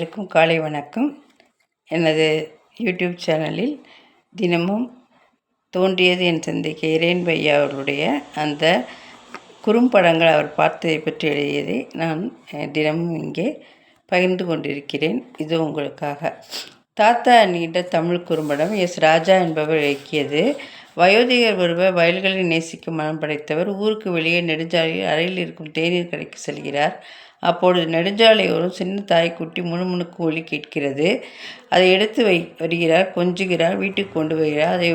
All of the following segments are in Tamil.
அனைவருக்கும் காலை வணக்கம். எனது யூடியூப் சேனலில் தினமும் தோன்றியது என் தந்தை இறையன்பு ஐயா அவர்களுடைய அந்த குறும்படங்கள் அவர் பார்த்ததை பற்றி எழுதியதை நான் தினமும் இங்கே பகிர்ந்து கொண்டிருக்கிறேன். இது உங்களுக்காக. தாத்தா நீண்ட தமிழ் குறும்படம் எஸ். ராஜா என்பவர் இயக்கியது. வயோதிகர் ஒருவர் வயல்களை நேசிக்கும் மனம் படைத்தவர். ஊருக்கு வெளியே நெடுஞ்சாலையில் அறையில் இருக்கும் தேநீர் கடைக்கு செல்கிறார். அப்பொழுது நெடுஞ்சாலையோரம் சின்ன தாய்க்குட்டி முணுமுணுக்கும் ஒலி கேட்கிறது. அதை எடுத்து வருகிறார், கொஞ்சுகிறார், வீட்டுக்கு கொண்டு வருகிறார். அதை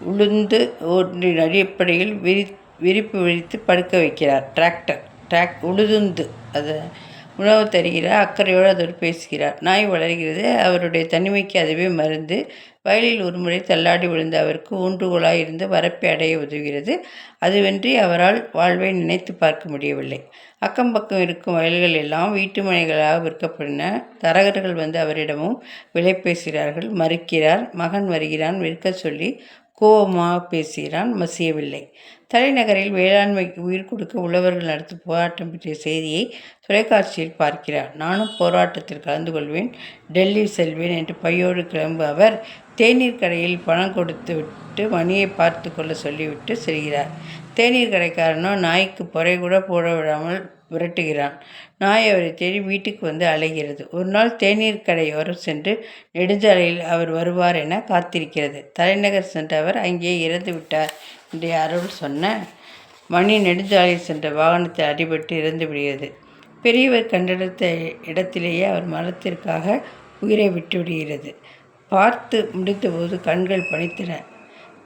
உளுந்து ஒன்றின் அடிப்படையில் விரிப்பு விரித்து படுக்க வைக்கிறார். உழுதுந்து அதை உணவு தருகிறார். அக்கறையோடு அதோடு பேசுகிறார். நாய் வளர்கிறது. அவருடைய தனிமைக்கு அதுவே மருந்து. வயலில் ஒருமுறை தள்ளாடி விழுந்த அவருக்கு ஊன்றுகோலாய் இருந்து வரப்பை அடைய உதவுகிறது. அதுவென்றி அவரால் வாழ்வை நினைத்து பார்க்க முடியவில்லை. அக்கம் பக்கம் இருக்கும் வயல்கள் எல்லாம் வீட்டு மனைகளாக விற்கப்படின. தரகர்கள் வந்து அவரிடமும் விலை பேசுகிறார்கள். மறுக்கிறார். மகன் வருகிறான். விற்க சொல்லி கோபமாக பேசுகிறான். மசியவில்லை. தலைநகரில் வேளாண்மைக்கு உயிர் கொடுக்க உழவர்கள் நடத்தும் போராட்டம் பற்றிய செய்தியை தொலைக்காட்சியில் பார்க்கிறார். நானும் போராட்டத்தில் கலந்து கொள்வேன், டெல்லி செல்வேன் என்று பையோடு கிளம்ப அவர் தேநீர் கடையில் பணம் கொடுத்து விட்டு மணியை பார்த்து கொள்ள சொல்லிவிட்டு செல்கிறார். தேநீர் கடைக்காரனோ நாய்க்கு பொறை கூட போட விடாமல் விரட்டுகிறான். நாய் அவரை தேடி வீட்டுக்கு வந்து அலைகிறது. ஒரு நாள் தேநீர் கடையோரம் சென்று நெடுஞ்சாலையில் அவர் வருவார் என காத்திருக்கிறது. தலைநகர் சென்ற அவர் அங்கே இறந்து விட்டார் என்று யாரோடு சொன்ன மணி நெடுஞ்சாலையில் சென்ற வாகனத்தில் அடிபட்டு இறந்து விடுகிறது. பெரியவர் கண்டெடுத்த இடத்திலேயே அவர் மரத்திற்காக உயிரை விட்டு விடுகிறது. பார்த்து முடித்தபோது கண்கள் பணித்தன.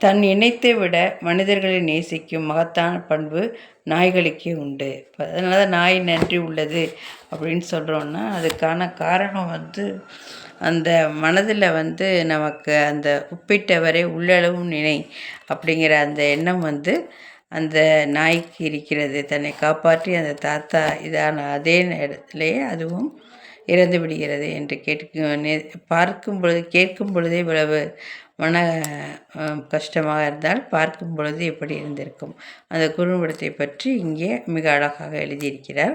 தன் இனத்தை விட மனிதர்களை நேசிக்கும் மகத்தான பண்பு நாய்களுக்கே உண்டு. அதனால தான் நாய் நன்றி உள்ளது அப்படின்னு சொல்கிறோன்னா அதுக்கான காரணம் அந்த மனதில் நமக்கு அந்த உப்பிட்டவரை உள்ளளவும் நினை அப்படிங்கிற அந்த எண்ணம் அந்த நாய்க்கு இருக்கிறது. தன்னை காப்பாற்றி அந்த தாத்தா இதான அதே இடத்துலையே அதுவும் இறந்து விடுகிறது என்று கேட்கும் பொழுதே இவ்வளவு மன கஷ்டமாக இருந்தால் பார்க்கும் பொழுது எப்படி இருந்திருக்கும். அந்த குறும்படத்தை பற்றி இங்கே மிக அழகாக எழுதியிருக்கிறார்.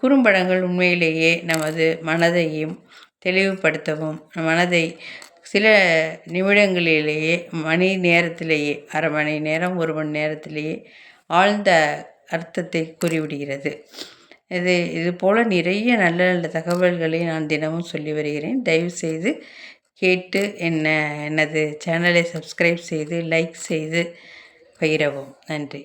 குறும்படங்கள் உண்மையிலேயே நமது மனதையும் தெளிவுபடுத்தவும், மனதை சில நிமிடங்களிலேயே மணி நேரத்திலேயே அரை மணி நேரம் 1 மணி நேரத்திலேயே ஆழ்ந்த அர்த்தத்தை கூறிவிடுகிறது. இது போல் நிறைய நல்ல நல்ல தகவல்களை நான் தினமும் சொல்லி வருகிறேன். தயவுசெய்து கேட்டு எனது சேனலை சப்ஸ்கிரைப் செய்து லைக் செய்து பகிரவும். நன்றி.